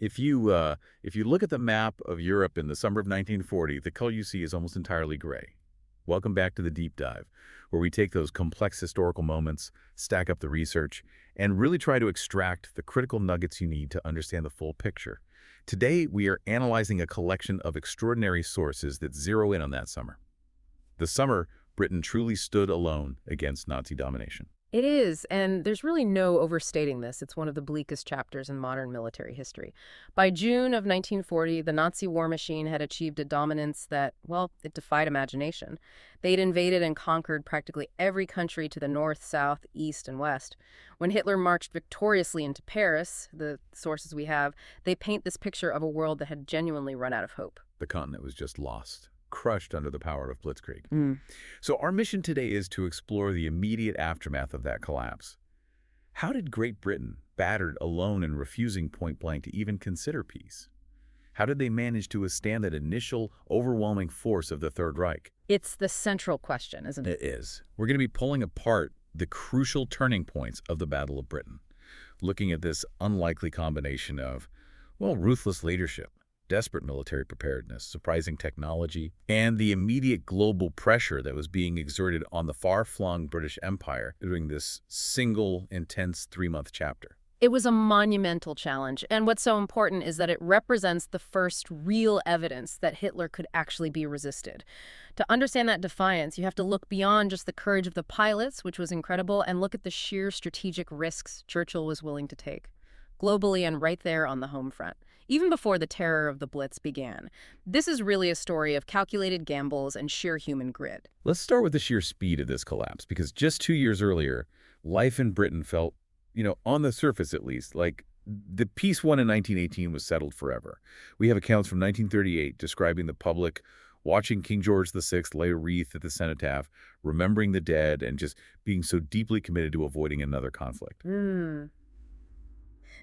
If you look at the map of Europe in the summer of 1940, the color you see is almost entirely gray. Welcome back to the deep dive, where we take those complex historical moments, stack up the research, and really try to extract the critical nuggets you need to understand the full picture. Today, we are analyzing a collection of extraordinary sources that zero in on that summer. The summer Britain truly stood alone against Nazi domination. It is, and there's really no overstating this. It's one of the bleakest chapters in modern military history. By June of 1940, the Nazi war machine had achieved a dominance that, well, it defied imagination. They'd invaded and conquered practically every country to the north, south, east, and west. When Hitler marched victoriously into Paris, the sources we have, they paint this picture of a world that had genuinely run out of hope. The continent was just lost, crushed under the power of Blitzkrieg. So our mission today is to explore the immediate aftermath of that collapse. How did Great Britain, battered, alone, and refusing point blank to even consider peace? How did they manage to withstand that initial, overwhelming force of the Third Reich? It's the central question, isn't it? It is. We're going to be pulling apart the crucial turning points of the Battle of Britain, looking at this unlikely combination of, well, ruthless leadership, desperate military preparedness, surprising technology, and the immediate global pressure that was being exerted on the far-flung British Empire during this single, intense 3-month chapter. It was a monumental challenge, and what's so important is that it represents the first real evidence that Hitler could actually be resisted. To understand that defiance, you have to look beyond just the courage of the pilots, which was incredible, and look at the sheer strategic risks Churchill was willing to take, globally and right there on the home front, even before the terror of the Blitz began. This is really a story of calculated gambles and sheer human grit. Let's start with the sheer speed of this collapse, because just 2 years earlier, life in Britain felt, on the surface at least, like the peace won in 1918 was settled forever. We have accounts from 1938 describing the public watching King George VI lay a wreath at the cenotaph, remembering the dead, and just being so deeply committed to avoiding another conflict.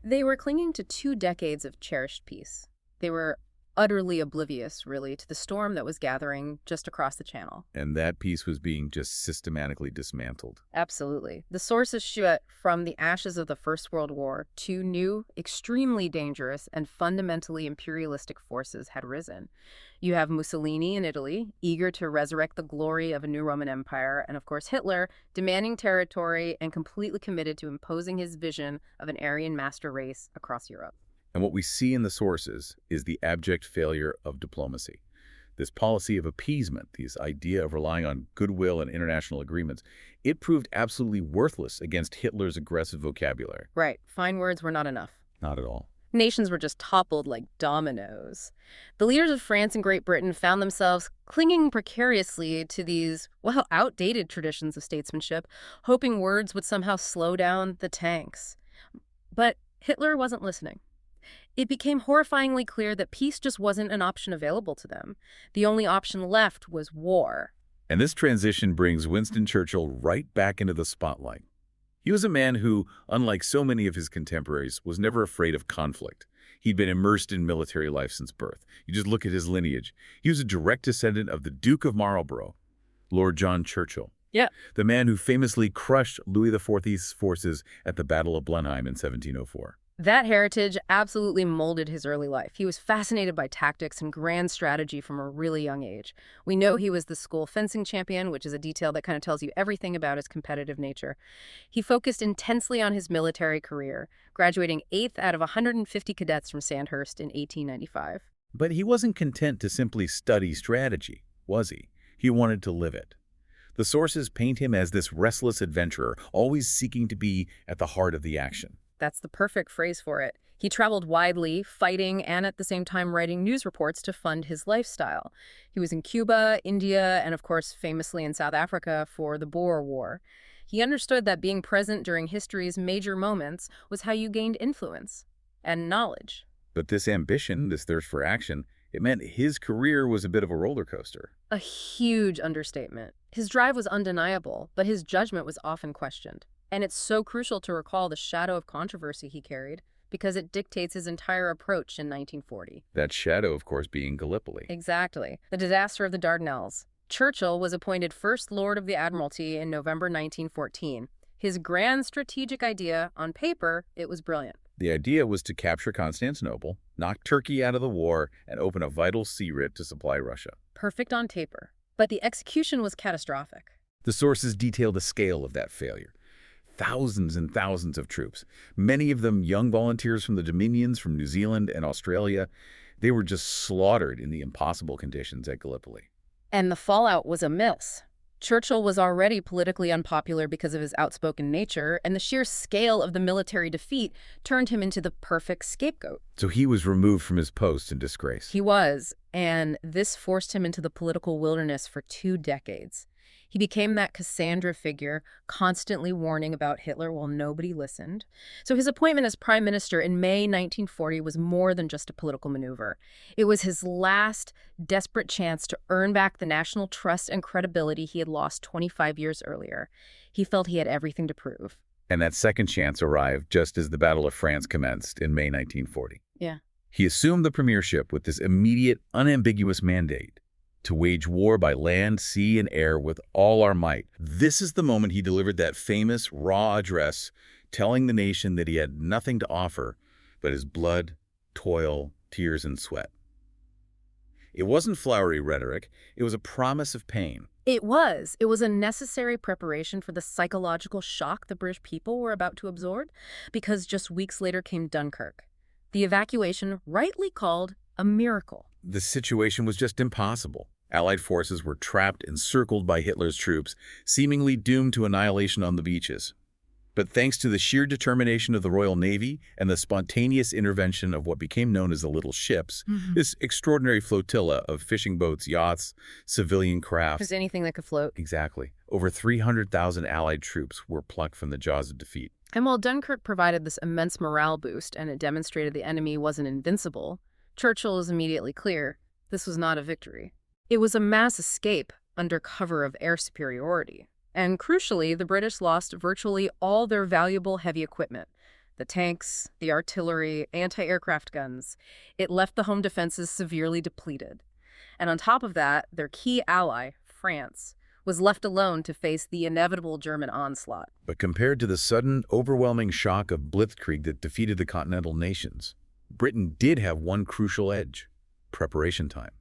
They were clinging to 2 decades of cherished peace. They were utterly oblivious, really, to the storm that was gathering just across the channel. And that peace was being just systematically dismantled. Absolutely. The sources show from the ashes of the First World War, 2 new, extremely dangerous, and fundamentally imperialistic forces had risen. You have Mussolini in Italy, eager to resurrect the glory of a new Roman Empire, and of course Hitler, demanding territory and completely committed to imposing his vision of an Aryan master race across Europe. And what we see in the sources is the abject failure of diplomacy. This policy of appeasement, this idea of relying on goodwill and international agreements, it proved absolutely worthless against Hitler's aggressive vocabulary. Right. Fine words were not enough. Not at all. Nations were just toppled like dominoes. The leaders of France and Great Britain found themselves clinging precariously to these, well, outdated traditions of statesmanship, hoping words would somehow slow down the tanks. But Hitler wasn't listening. It became horrifyingly clear that peace just wasn't an option available to them. The only option left was war. And this transition brings Winston Churchill right back into the spotlight. He was a man who, unlike so many of his contemporaries, was never afraid of conflict. He'd been immersed in military life since birth. You just look at his lineage. He was a direct descendant of the Duke of Marlborough, Lord John Churchill. Yeah. The man who famously crushed Louis XIV's forces at the Battle of Blenheim in 1704. That heritage absolutely molded his early life. He was fascinated by tactics and grand strategy from a really young age. We know he was the school fencing champion, which is a detail that kind of tells you everything about his competitive nature. He focused intensely on his military career, graduating 8th out of 150 cadets from Sandhurst in 1895. But he wasn't content to simply study strategy, was he? He wanted to live it. The sources paint him as this restless adventurer, always seeking to be at the heart of the action. That's the perfect phrase for it. He traveled widely, fighting and at the same time writing news reports to fund his lifestyle. He was in Cuba, India, and of course famously in South Africa for the Boer War. He understood that being present during history's major moments was how you gained influence and knowledge. But this ambition, this thirst for action, it meant his career was a bit of a roller coaster. A huge understatement. His drive was undeniable, but his judgment was often questioned. And it's so crucial to recall the shadow of controversy he carried, because it dictates his entire approach in 1940. That shadow, of course, being Gallipoli. Exactly. The disaster of the Dardanelles. Churchill was appointed First Lord of the Admiralty in November 1914. His grand strategic idea, on paper, it was brilliant. The idea was to capture Constantinople, knock Turkey out of the war, and open a vital sea route to supply Russia. Perfect on paper. But the execution was catastrophic. The sources detail the scale of that failure. Thousands and thousands of troops, many of them young volunteers from the Dominions from New Zealand and Australia, they were just slaughtered in the impossible conditions at Gallipoli. And the fallout was immense. Churchill was already politically unpopular because of his outspoken nature, and the sheer scale of the military defeat turned him into the perfect scapegoat. So he was removed from his post in disgrace. He was, and this forced him into the political wilderness for 2 decades. He became that Cassandra figure, constantly warning about Hitler while nobody listened. So his appointment as prime minister in May 1940 was more than just a political maneuver. It was his last desperate chance to earn back the national trust and credibility he had lost 25 years earlier. He felt he had everything to prove. And that second chance arrived just as the Battle of France commenced in May 1940. Yeah. He assumed the premiership with this immediate, unambiguous mandate: to wage war by land, sea, and air with all our might. This is the moment he delivered that famous, raw address, telling the nation that he had nothing to offer but his blood, toil, tears, and sweat. It wasn't flowery rhetoric. It was a promise of pain. It was. It was a necessary preparation for the psychological shock the British people were about to absorb, because just weeks later came Dunkirk. The evacuation, rightly called a miracle. The situation was just impossible. Allied forces were trapped, encircled by Hitler's troops, seemingly doomed to annihilation on the beaches. But thanks to the sheer determination of the Royal Navy and the spontaneous intervention of what became known as the Little Ships, this extraordinary flotilla of fishing boats, yachts, civilian crafts. There's anything that could float. Exactly. Over 300,000 Allied troops were plucked from the jaws of defeat. And while Dunkirk provided this immense morale boost and it demonstrated the enemy wasn't invincible, Churchill was immediately clear this was not a victory. It was a mass escape under cover of air superiority. And crucially, the British lost virtually all their valuable heavy equipment: the tanks, the artillery, anti-aircraft guns. It left the home defenses severely depleted. And on top of that, their key ally, France, was left alone to face the inevitable German onslaught. But compared to the sudden, overwhelming shock of Blitzkrieg that defeated the continental nations, Britain did have one crucial edge: preparation time.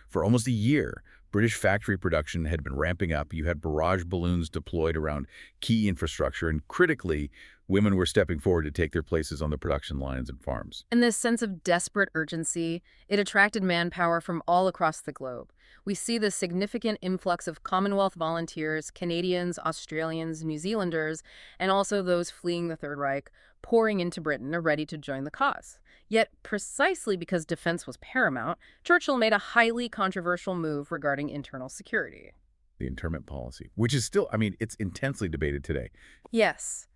For almost a year, British factory production had been ramping up. You had barrage balloons deployed around key infrastructure, and critically, women were stepping forward to take their places on the production lines and farms. And this sense of desperate urgency, it attracted manpower from all across the globe. We see the significant influx of Commonwealth volunteers, Canadians, Australians, New Zealanders, and also those fleeing the Third Reich, pouring into Britain and ready to join the cause. Yet, precisely because defense was paramount, Churchill made a highly controversial move regarding internal security. The internment policy, which is still, it's intensely debated today. Yes.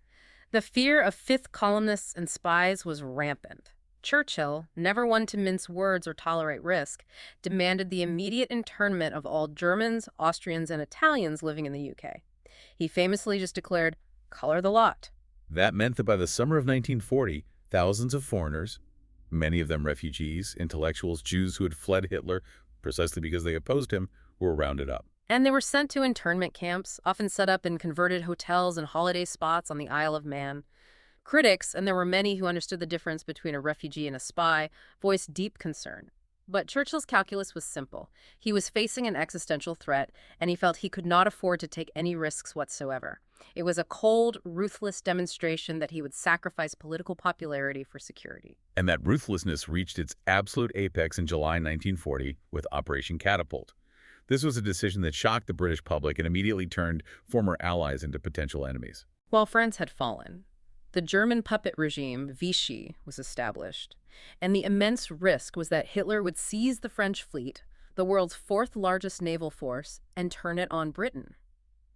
The fear of fifth columnists and spies was rampant. Churchill, never one to mince words or tolerate risk, demanded the immediate internment of all Germans, Austrians, and Italians living in the UK. He famously just declared, "Color the lot." That meant that by the summer of 1940, thousands of foreigners, many of them refugees, intellectuals, Jews who had fled Hitler precisely because they opposed him, were rounded up. And they were sent to internment camps, often set up in converted hotels and holiday spots on the Isle of Man. Critics, and there were many who understood the difference between a refugee and a spy, voiced deep concern. But Churchill's calculus was simple. He was facing an existential threat, and he felt he could not afford to take any risks whatsoever. It was a cold, ruthless demonstration that he would sacrifice political popularity for security. And that ruthlessness reached its absolute apex in July 1940 with Operation Catapult. This was a decision that shocked the British public and immediately turned former allies into potential enemies. While France had fallen, the German puppet regime, Vichy, was established. And the immense risk was that Hitler would seize the French fleet, the world's fourth largest naval force, and turn it on Britain.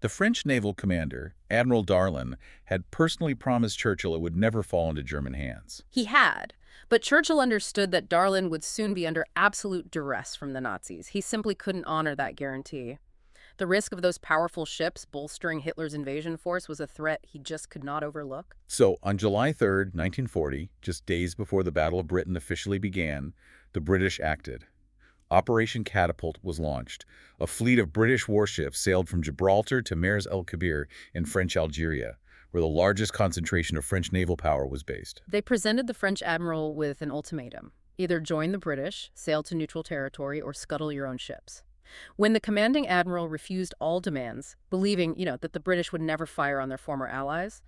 The French naval commander, Admiral Darlan, had personally promised Churchill it would never fall into German hands. He had, but Churchill understood that Darlan would soon be under absolute duress from the Nazis. He simply couldn't honor that guarantee. The risk of those powerful ships bolstering Hitler's invasion force was a threat he just could not overlook. So, on July 3rd, 1940, just days before the Battle of Britain officially began, the British acted. Operation Catapult was launched. A fleet of British warships sailed from Gibraltar to Mers el-Kabir in French Algeria, where the largest concentration of French naval power was based. They presented the French admiral with an ultimatum. Either join the British, sail to neutral territory, or scuttle your own ships. When the commanding admiral refused all demands, believing, that the British would never fire on their former allies,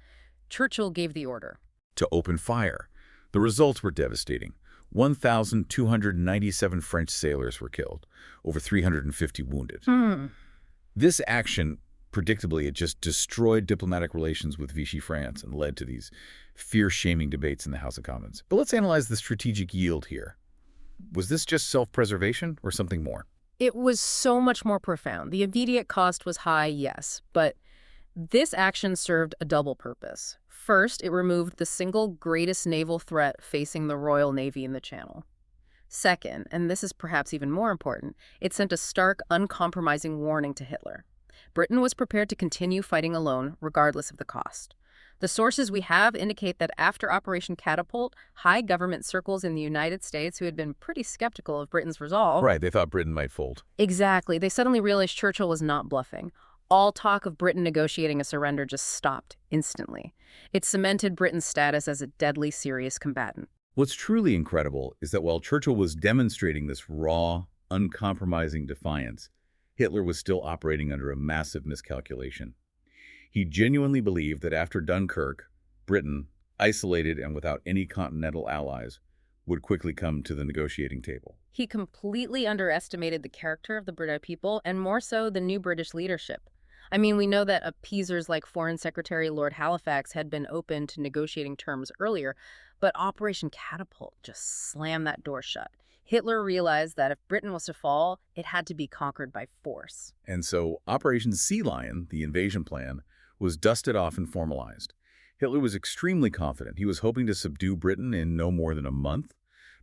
Churchill gave the order. To open fire. The results were devastating. 1,297 French sailors were killed, over 350 wounded. This action, predictably, it just destroyed diplomatic relations with Vichy France and led to these fear-shaming debates in the House of Commons. But let's analyze the strategic yield here. Was this just self-preservation or something more? It was so much more profound. The immediate cost was high, yes, but this action served a double purpose. First, it removed the single greatest naval threat facing the Royal Navy in the Channel. Second, and this is perhaps even more important, it sent a stark, uncompromising warning to Hitler. Britain was prepared to continue fighting alone, regardless of the cost. The sources we have indicate that after Operation Catapult, high government circles in the United States, who had been pretty skeptical of Britain's resolve— Right, they thought Britain might fold. Exactly. They suddenly realized Churchill was not bluffing. All talk of Britain negotiating a surrender just stopped instantly. It cemented Britain's status as a deadly serious combatant. What's truly incredible is that while Churchill was demonstrating this raw, uncompromising defiance, Hitler was still operating under a massive miscalculation. He genuinely believed that after Dunkirk, Britain, isolated and without any continental allies, would quickly come to the negotiating table. He completely underestimated the character of the British people, and more so the new British leadership. I mean, we know that appeasers like Foreign Secretary Lord Halifax had been open to negotiating terms earlier, but Operation Catapult just slammed that door shut. Hitler realized that if Britain was to fall, it had to be conquered by force. And so Operation Sea Lion, the invasion plan, was dusted off and formalized. Hitler was extremely confident. He was hoping to subdue Britain in no more than a month.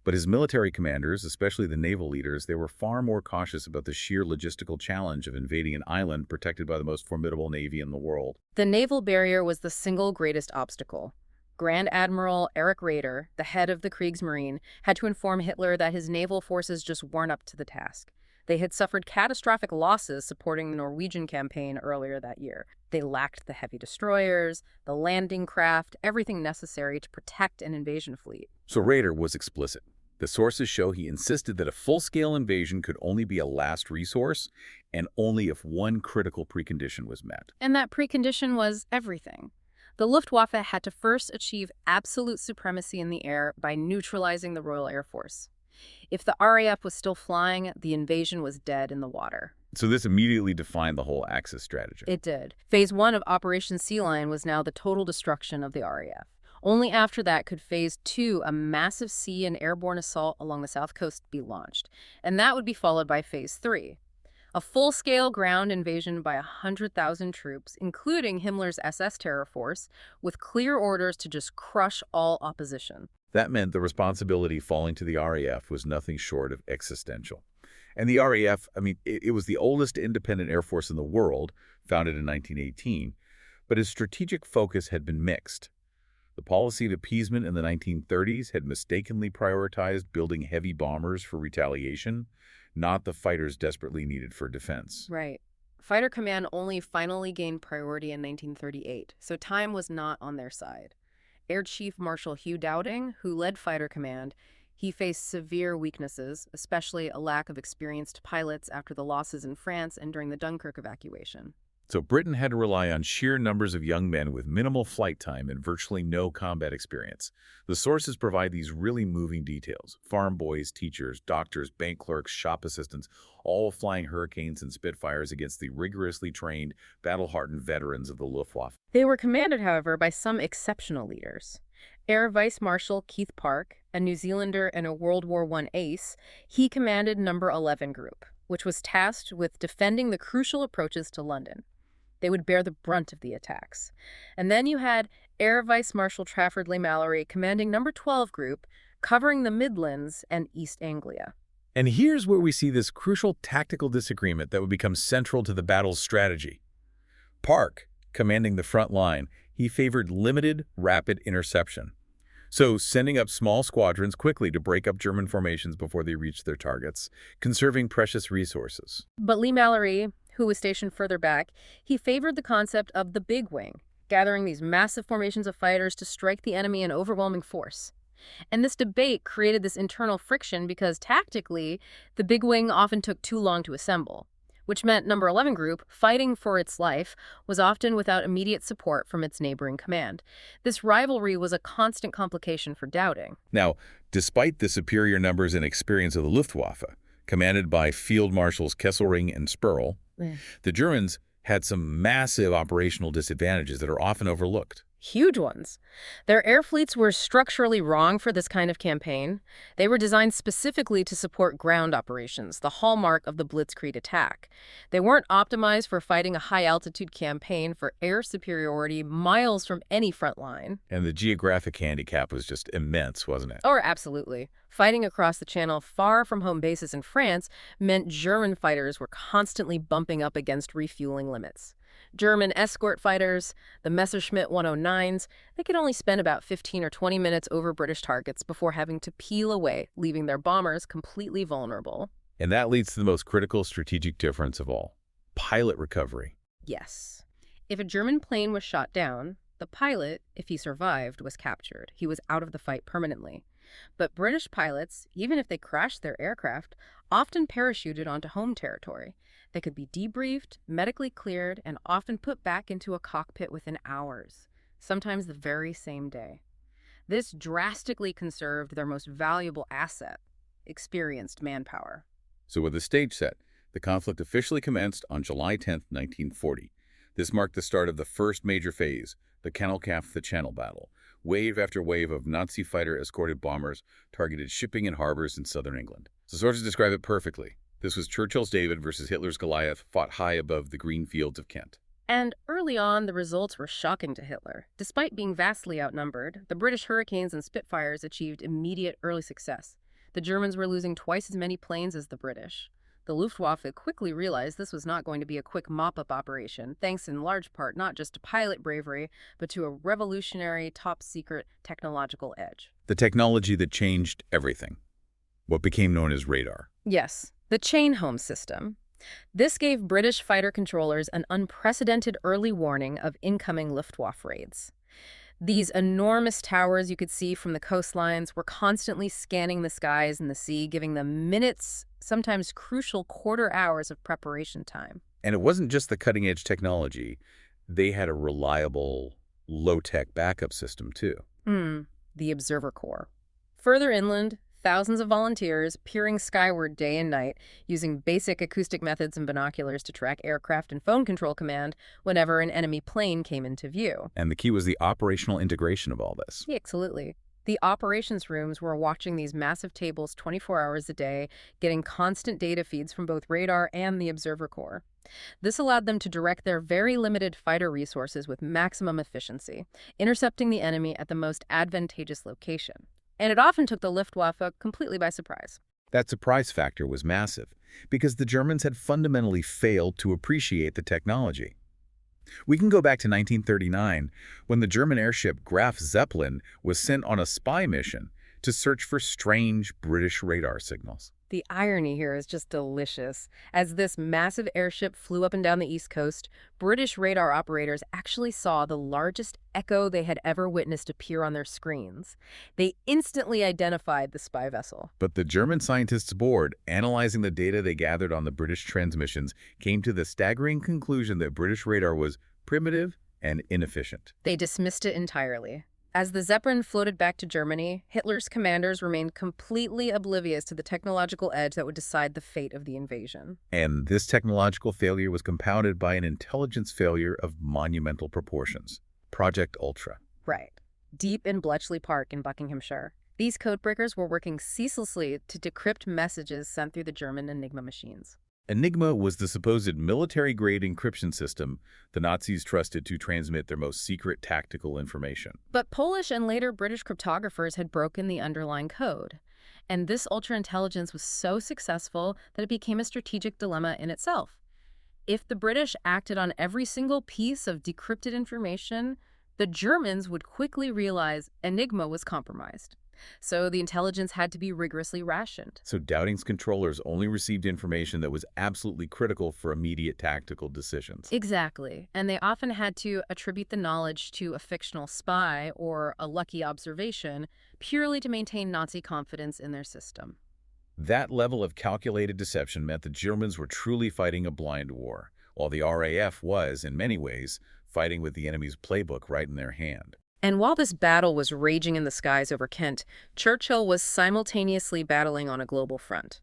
But his military commanders, especially the naval leaders, they were far more cautious about the sheer logistical challenge of invading an island protected by the most formidable navy in the world. The naval barrier was the single greatest obstacle. Grand Admiral Erich Raeder, the head of the Kriegsmarine, had to inform Hitler that his naval forces just weren't up to the task. They had suffered catastrophic losses supporting the Norwegian campaign earlier that year. They lacked the heavy destroyers, the landing craft, everything necessary to protect an invasion fleet. So Raeder was explicit. The sources show he insisted that a full-scale invasion could only be a last resource, and only if one critical precondition was met. And that precondition was everything. The Luftwaffe had to first achieve absolute supremacy in the air by neutralizing the Royal Air Force. If the RAF was still flying, the invasion was dead in the water. So this immediately defined the whole Axis strategy. It did. Phase 1 of Operation Sea Lion was now the total destruction of the RAF. Only after that could Phase 2, a massive sea and airborne assault along the south coast, be launched. And that would be followed by Phase 3. A full-scale ground invasion by 100,000 troops, including Himmler's SS terror force, with clear orders to just crush all opposition. That meant the responsibility falling to the RAF was nothing short of existential. And the RAF, it was the oldest independent air force in the world, founded in 1918, but its strategic focus had been mixed. The policy of appeasement in the 1930s had mistakenly prioritized building heavy bombers for retaliation, not the fighters desperately needed for defense. Right. Fighter command only finally gained priority in 1938, so time was not on their side. Air Chief Marshal Hugh Dowding, who led fighter command, he faced severe weaknesses, especially a lack of experienced pilots after the losses in France and during the Dunkirk evacuation. So Britain had to rely on sheer numbers of young men with minimal flight time and virtually no combat experience. The sources provide these really moving details. Farm boys, teachers, doctors, bank clerks, shop assistants, all flying Hurricanes and Spitfires against the rigorously trained, battle-hardened veterans of the Luftwaffe. They were commanded, however, by some exceptional leaders. Air Vice Marshal Keith Park, a New Zealander and a World War I ace, he commanded No. 11 Group, which was tasked with defending the crucial approaches to London. They would bear the brunt of the attacks. And then you had Air Vice Marshal Trafford Leigh-Mallory commanding No. 12 Group, covering the Midlands and East Anglia. And here's where we see this crucial tactical disagreement that would become central to the battle's strategy. Park, commanding the front line, he favored limited, rapid interception. So sending up small squadrons quickly to break up German formations before they reached their targets, conserving precious resources. But Leigh-Mallory, who was stationed further back, he favored the concept of the big wing, gathering these massive formations of fighters to strike the enemy in overwhelming force. And this debate created this internal friction because tactically, the big wing often took too long to assemble, which meant Number 11 Group, fighting for its life, was often without immediate support from its neighboring command. This rivalry was a constant complication for Dowding. Now, despite the superior numbers and experience of the Luftwaffe, commanded by Field Marshals Kesselring and Spurl, the Germans had some massive operational disadvantages that are often overlooked. Huge ones. Their air fleets were structurally wrong for this kind of campaign. They were designed specifically to support ground operations, the hallmark of the blitzkrieg attack. They weren't optimized for fighting a high-altitude campaign for air superiority miles from any front line. And the geographic handicap was just immense, wasn't it? Oh, absolutely. Fighting across the Channel far from home bases in France meant German fighters were constantly bumping up against refueling limits. German escort fighters, the Messerschmitt 109s, they could only spend about 15 or 20 minutes over British targets before having to peel away, leaving their bombers completely vulnerable. And that leads to the most critical strategic difference of all: pilot recovery. Yes. If a German plane was shot down, the pilot, if he survived, was captured. He was out of the fight permanently. But British pilots, even if they crashed their aircraft, often parachuted onto home territory. They could be debriefed, medically cleared, and often put back into a cockpit within hours, sometimes the very same day. This drastically conserved their most valuable asset, experienced manpower. So with the stage set, the conflict officially commenced on July 10, 1940. This marked the start of the first major phase, the Channel battle. Wave after wave of Nazi fighter-escorted bombers targeted shipping and harbors in southern England. So sources describe it perfectly. This was Churchill's David versus Hitler's Goliath, fought high above the green fields of Kent. And early on, the results were shocking to Hitler. Despite being vastly outnumbered, the British Hurricanes and Spitfires achieved immediate early success. The Germans were losing twice as many planes as the British. The Luftwaffe quickly realized this was not going to be a quick mop-up operation, thanks in large part not just to pilot bravery, but to a revolutionary, top-secret technological edge. The technology that changed everything. What became known as radar. Yes, the chain home system. This gave British fighter controllers an unprecedented early warning of incoming Luftwaffe raids. These enormous towers you could see from the coastlines were constantly scanning the skies and the sea, giving them minutes, sometimes crucial quarter hours of preparation time. And it wasn't just the cutting-edge technology. They had a reliable, low-tech backup system, too. The Observer Corps. Further inland, thousands of volunteers peering skyward day and night, using basic acoustic methods and binoculars to track aircraft and phone control command whenever an enemy plane came into view. And the key was the operational integration of all this. Yeah, absolutely. The operations rooms were watching these massive tables 24 hours a day, getting constant data feeds from both radar and the Observer Corps. This allowed them to direct their very limited fighter resources with maximum efficiency, intercepting the enemy at the most advantageous location. And it often took the Luftwaffe completely by surprise. That surprise factor was massive, because the Germans had fundamentally failed to appreciate the technology. We can go back to 1939, when the German airship Graf Zeppelin was sent on a spy mission to search for strange British radar signals. The irony here is just delicious. As this massive airship flew up and down the East Coast, British radar operators actually saw the largest echo they had ever witnessed appear on their screens. They instantly identified the spy vessel. But the German scientists aboard, analyzing the data they gathered on the British transmissions, came to the staggering conclusion that British radar was primitive and inefficient. They dismissed it entirely. As the Zeppelin floated back to Germany, Hitler's commanders remained completely oblivious to the technological edge that would decide the fate of the invasion. And this technological failure was compounded by an intelligence failure of monumental proportions. Project Ultra. Right. Deep in Bletchley Park in Buckinghamshire, these codebreakers were working ceaselessly to decrypt messages sent through the German Enigma machines. Enigma was the supposed military-grade encryption system the Nazis trusted to transmit their most secret tactical information. But Polish and later British cryptographers had broken the underlying code. And this ultra-intelligence was so successful that it became a strategic dilemma in itself. If the British acted on every single piece of decrypted information, the Germans would quickly realize Enigma was compromised. So the intelligence had to be rigorously rationed. So Dowding's controllers only received information that was absolutely critical for immediate tactical decisions. Exactly. And they often had to attribute the knowledge to a fictional spy or a lucky observation purely to maintain Nazi confidence in their system. That level of calculated deception meant the Germans were truly fighting a blind war, while the RAF was, in many ways, fighting with the enemy's playbook right in their hand. And while this battle was raging in the skies over Kent, Churchill was simultaneously battling on a global front.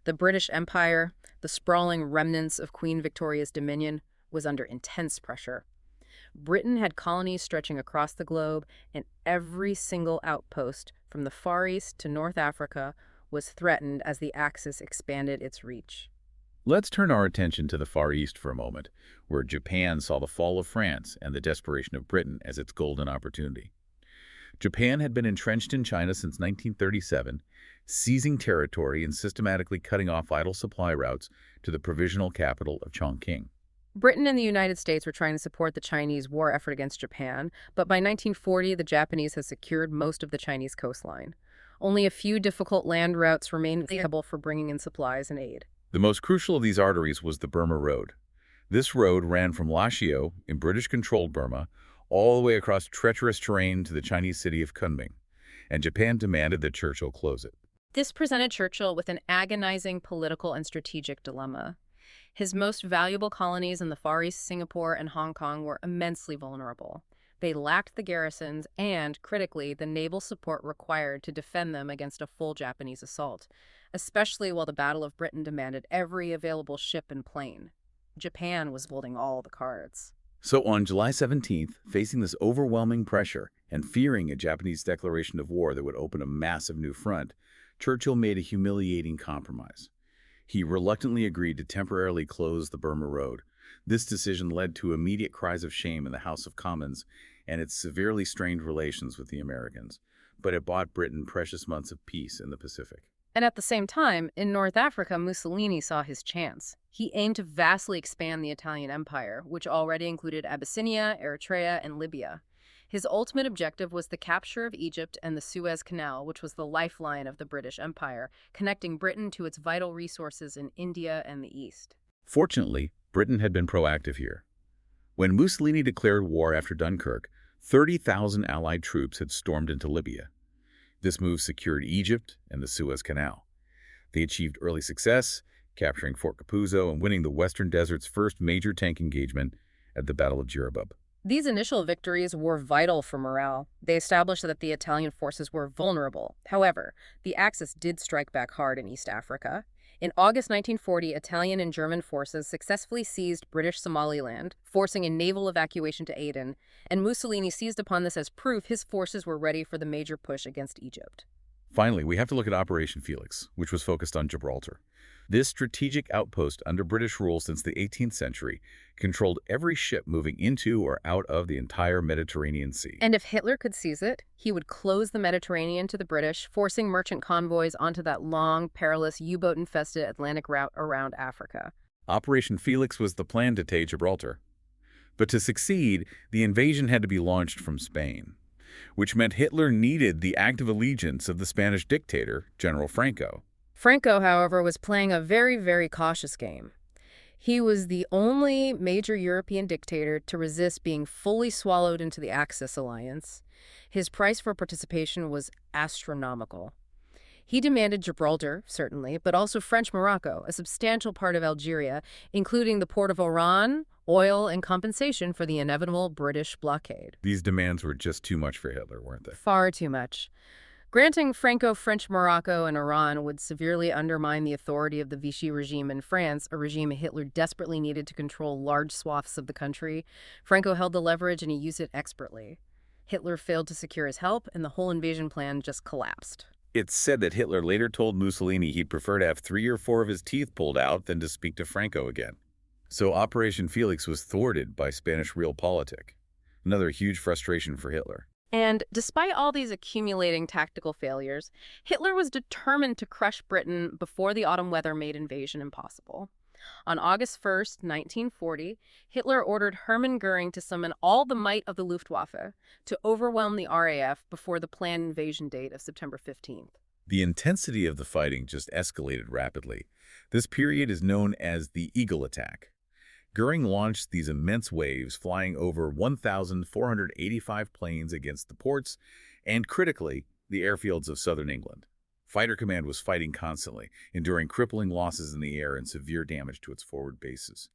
The British Empire, the sprawling remnants of Queen Victoria's dominion, was under intense pressure. Britain had colonies stretching across the globe, and every single outpost, from the Far East to North Africa, was threatened as the Axis expanded its reach. Let's turn our attention to the Far East for a moment, where Japan saw the fall of France and the desperation of Britain as its golden opportunity. Japan had been entrenched in China since 1937, seizing territory and systematically cutting off vital supply routes to the provisional capital of Chongqing. Britain and the United States were trying to support the Chinese war effort against Japan, but by 1940, the Japanese had secured most of the Chinese coastline. Only a few difficult land routes remained viable for bringing in supplies and aid. The most crucial of these arteries was the Burma Road. This road ran from Lashio, in British-controlled Burma, all the way across treacherous terrain to the Chinese city of Kunming, and Japan demanded that Churchill close it. This presented Churchill with an agonizing political and strategic dilemma. His most valuable colonies in the Far East, Singapore and Hong Kong, were immensely vulnerable. They lacked the garrisons and, critically, the naval support required to defend them against a full Japanese assault, especially while the Battle of Britain demanded every available ship and plane. Japan was holding all the cards. So on July 17th, facing this overwhelming pressure and fearing a Japanese declaration of war that would open a massive new front, Churchill made a humiliating compromise. He reluctantly agreed to temporarily close the Burma Road. This decision led to immediate cries of shame in the House of Commons and its severely strained relations with the Americans, but it bought Britain precious months of peace in the Pacific. And at the same time, in North Africa, Mussolini saw his chance. He aimed to vastly expand the Italian Empire, which already included Abyssinia, Eritrea, and Libya. His ultimate objective was the capture of Egypt and the Suez Canal, which was the lifeline of the British Empire, connecting Britain to its vital resources in India and the East. Fortunately, Britain had been proactive here. When Mussolini declared war after Dunkirk, 30,000 Allied troops had stormed into Libya. This move secured Egypt and the Suez Canal. They achieved early success, capturing Fort Capuzzo and winning the Western Desert's first major tank engagement at the Battle of Jiribub. These initial victories were vital for morale. They established that the Italian forces were vulnerable. However, the Axis did strike back hard in East Africa. In August 1940, Italian and German forces successfully seized British Somaliland, forcing a naval evacuation to Aden, and Mussolini seized upon this as proof his forces were ready for the major push against Egypt. Finally, we have to look at Operation Felix, which was focused on Gibraltar. This strategic outpost under British rule since the 18th century controlled every ship moving into or out of the entire Mediterranean Sea. And if Hitler could seize it, he would close the Mediterranean to the British, forcing merchant convoys onto that long, perilous, U-boat-infested Atlantic route around Africa. Operation Felix was the plan to take Gibraltar. But to succeed, the invasion had to be launched from Spain, which meant Hitler needed the active allegiance of the Spanish dictator, General Franco. Franco, however, was playing a very, very cautious game. He was the only major European dictator to resist being fully swallowed into the Axis alliance. His price for participation was astronomical. He demanded Gibraltar, certainly, but also French Morocco, a substantial part of Algeria, including the port of Oran, oil, and compensation for the inevitable British blockade. These demands were just too much for Hitler, weren't they? Far too much. Granting Franco French Morocco and Iran would severely undermine the authority of the Vichy regime in France, a regime Hitler desperately needed to control large swaths of the country. Franco held the leverage and he used it expertly. Hitler failed to secure his help, and the whole invasion plan just collapsed. It's said that Hitler later told Mussolini he'd prefer to have 3 or 4 of his teeth pulled out than to speak to Franco again. So Operation Felix was thwarted by Spanish realpolitik, another huge frustration for Hitler. And despite all these accumulating tactical failures, Hitler was determined to crush Britain before the autumn weather made invasion impossible. On August 1st, 1940, Hitler ordered Hermann Goering to summon all the might of the Luftwaffe to overwhelm the RAF before the planned invasion date of September 15th. The intensity of the fighting just escalated rapidly. This period is known as the Eagle Attack. Goering launched these immense waves, flying over 1,485 planes against the ports and, critically, the airfields of southern England. Fighter Command was fighting constantly, enduring crippling losses in the air and severe damage to its forward bases.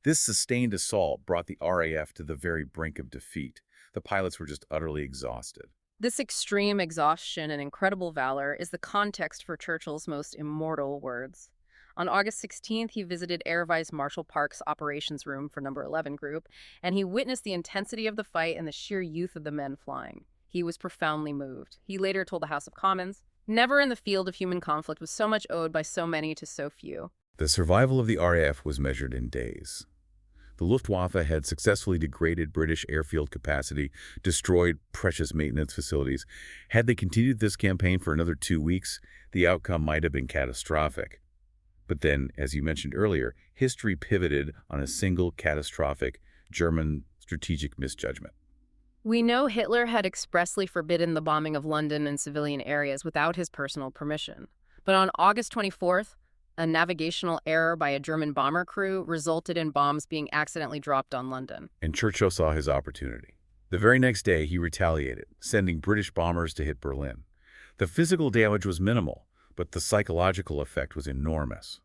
This sustained assault brought the RAF to the very brink of defeat. The pilots were just utterly exhausted. This extreme exhaustion and incredible valor is the context for Churchill's most immortal words. On August 16th, he visited Air Vice Marshal Park's operations room for No. 11 Group, and he witnessed the intensity of the fight and the sheer youth of the men flying. He was profoundly moved. He later told the House of Commons, "Never in the field of human conflict was so much owed by so many to so few." The survival of the RAF was measured in days. The Luftwaffe had successfully degraded British airfield capacity, destroyed precious maintenance facilities. Had they continued this campaign for another 2 weeks, the outcome might have been catastrophic. But then, as you mentioned earlier, history pivoted on a single catastrophic German strategic misjudgment. We know Hitler had expressly forbidden the bombing of London and civilian areas without his personal permission. But on August 24th, a navigational error by a German bomber crew resulted in bombs being accidentally dropped on London. And Churchill saw his opportunity. The very next day, he retaliated, sending British bombers to hit Berlin. The physical damage was minimal, but the psychological effect was enormous.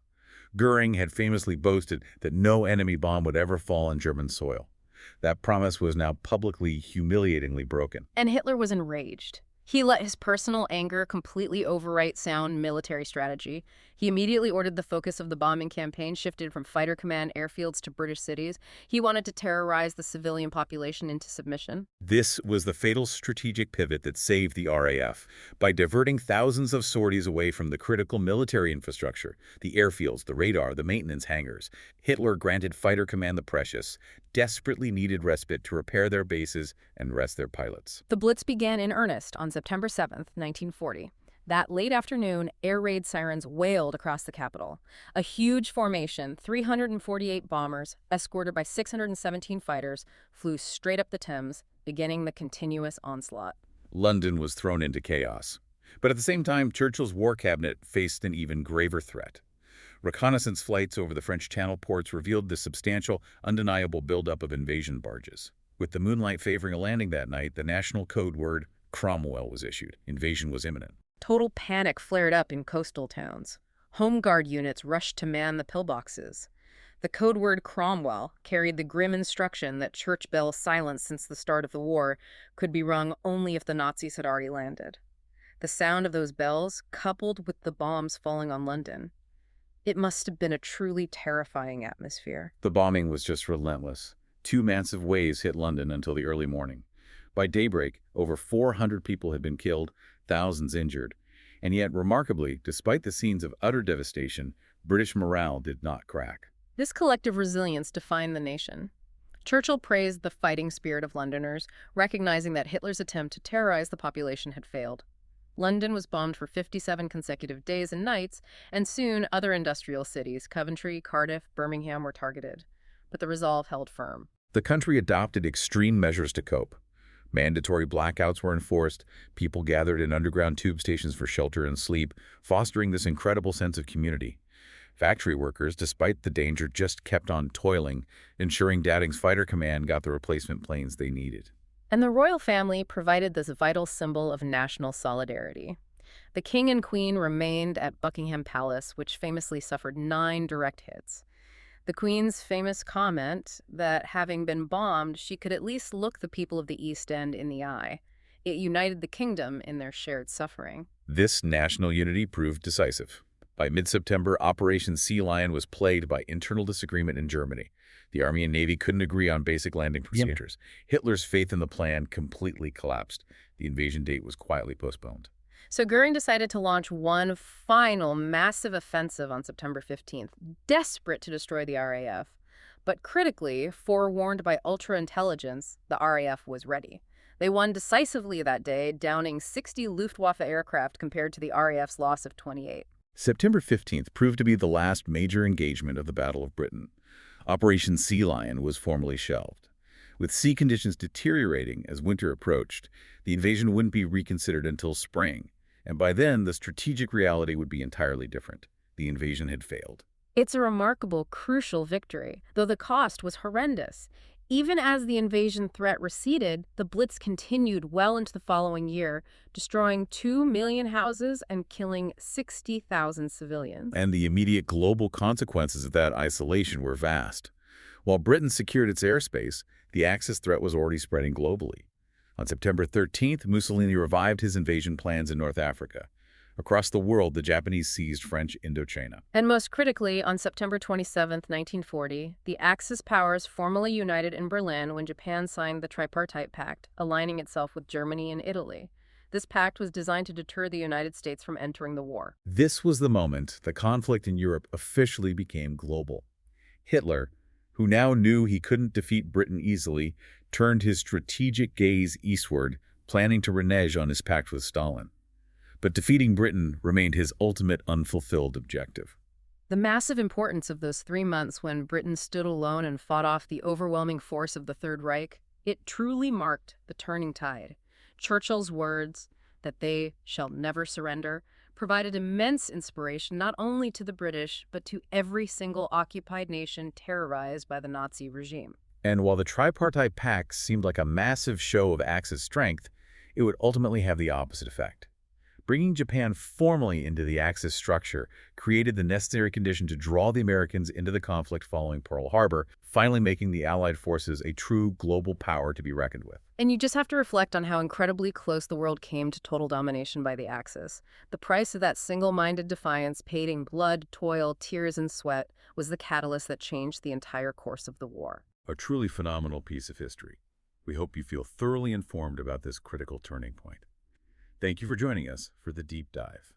Goering had famously boasted that no enemy bomb would ever fall on German soil. That promise was now publicly, humiliatingly broken. And Hitler was enraged. He let his personal anger completely overwrite sound military strategy. He immediately ordered the focus of the bombing campaign shifted from fighter command airfields to British cities. He wanted to terrorize the civilian population into submission. This was the fatal strategic pivot that saved the RAF. By diverting thousands of sorties away from the critical military infrastructure, the airfields, the radar, the maintenance hangars, Hitler granted fighter command the precious, desperately needed respite to repair their bases and rest their pilots. The Blitz began in earnest on September 7th, 1940. That late afternoon, air raid sirens wailed across the capital. A huge formation, 348 bombers, escorted by 617 fighters, flew straight up the Thames, beginning the continuous onslaught. London was thrown into chaos. But at the same time, Churchill's war cabinet faced an even graver threat. Reconnaissance flights over the French Channel ports revealed the substantial, undeniable buildup of invasion barges. With the moonlight favoring a landing that night, the national code word Cromwell was issued. Invasion was imminent. Total panic flared up in coastal towns. Home Guard units rushed to man the pillboxes. The code word Cromwell carried the grim instruction that church bells silenced since the start of the war could be rung only if the Nazis had already landed. The sound of those bells, coupled with the bombs falling on London, it must have been a truly terrifying atmosphere. The bombing was just relentless. 2 massive waves hit London until the early morning. By daybreak, over 400 people had been killed, thousands injured. And yet, remarkably, despite the scenes of utter devastation, British morale did not crack. This collective resilience defined the nation. Churchill praised the fighting spirit of Londoners, recognizing that Hitler's attempt to terrorize the population had failed. London was bombed for 57 consecutive days and nights, and soon other industrial cities, Coventry, Cardiff, Birmingham, were targeted. But the resolve held firm. The country adopted extreme measures to cope. Mandatory blackouts were enforced, people gathered in underground tube stations for shelter and sleep, fostering this incredible sense of community. Factory workers, despite the danger, just kept on toiling, ensuring Dowding's fighter command got the replacement planes they needed. And the royal family provided this vital symbol of national solidarity. The king and queen remained at Buckingham Palace, which famously suffered 9 direct hits. The Queen's famous comment that, having been bombed, she could at least look the people of the East End in the eye. It united the kingdom in their shared suffering. This national unity proved decisive. By mid-September, Operation Sea Lion was plagued by internal disagreement in Germany. The Army and Navy couldn't agree on basic landing procedures. Hitler's faith in the plan completely collapsed. The invasion date was quietly postponed. So Goering decided to launch one final massive offensive on September 15th, desperate to destroy the RAF. But critically, forewarned by ultra-intelligence, the RAF was ready. They won decisively that day, downing 60 Luftwaffe aircraft compared to the RAF's loss of 28. September 15th proved to be the last major engagement of the Battle of Britain. Operation Sea Lion was formally shelved. With sea conditions deteriorating as winter approached, the invasion wouldn't be reconsidered until spring, and by then the strategic reality would be entirely different. The invasion had failed. It's a remarkable, crucial victory, though the cost was horrendous. Even as the invasion threat receded, the Blitz continued well into the following year, destroying 2 million houses and killing 60,000 civilians. And the immediate global consequences of that isolation were vast. While Britain secured its airspace, the Axis threat was already spreading globally. On September 13th, Mussolini revived his invasion plans in North Africa. Across the world, the Japanese seized French Indochina. And most critically, on September 27, 1940, the Axis powers formally united in Berlin when Japan signed the Tripartite Pact, aligning itself with Germany and Italy. This pact was designed to deter the United States from entering the war. This was the moment the conflict in Europe officially became global. Hitler, who now knew he couldn't defeat Britain easily, turned his strategic gaze eastward, planning to renege on his pact with Stalin. But defeating Britain remained his ultimate unfulfilled objective. The massive importance of those 3 months when Britain stood alone and fought off the overwhelming force of the Third Reich, it truly marked the turning tide. Churchill's words, that they shall never surrender, provided immense inspiration not only to the British, but to every single occupied nation terrorized by the Nazi regime. And while the Tripartite Pact seemed like a massive show of Axis strength, it would ultimately have the opposite effect. Bringing Japan formally into the Axis structure created the necessary condition to draw the Americans into the conflict following Pearl Harbor, finally making the Allied forces a true global power to be reckoned with. And you just have to reflect on how incredibly close the world came to total domination by the Axis. The price of that single-minded defiance, paid in blood, toil, tears, and sweat, was the catalyst that changed the entire course of the war. A truly phenomenal piece of history. We hope you feel thoroughly informed about this critical turning point. Thank you for joining us for the Deep Dive.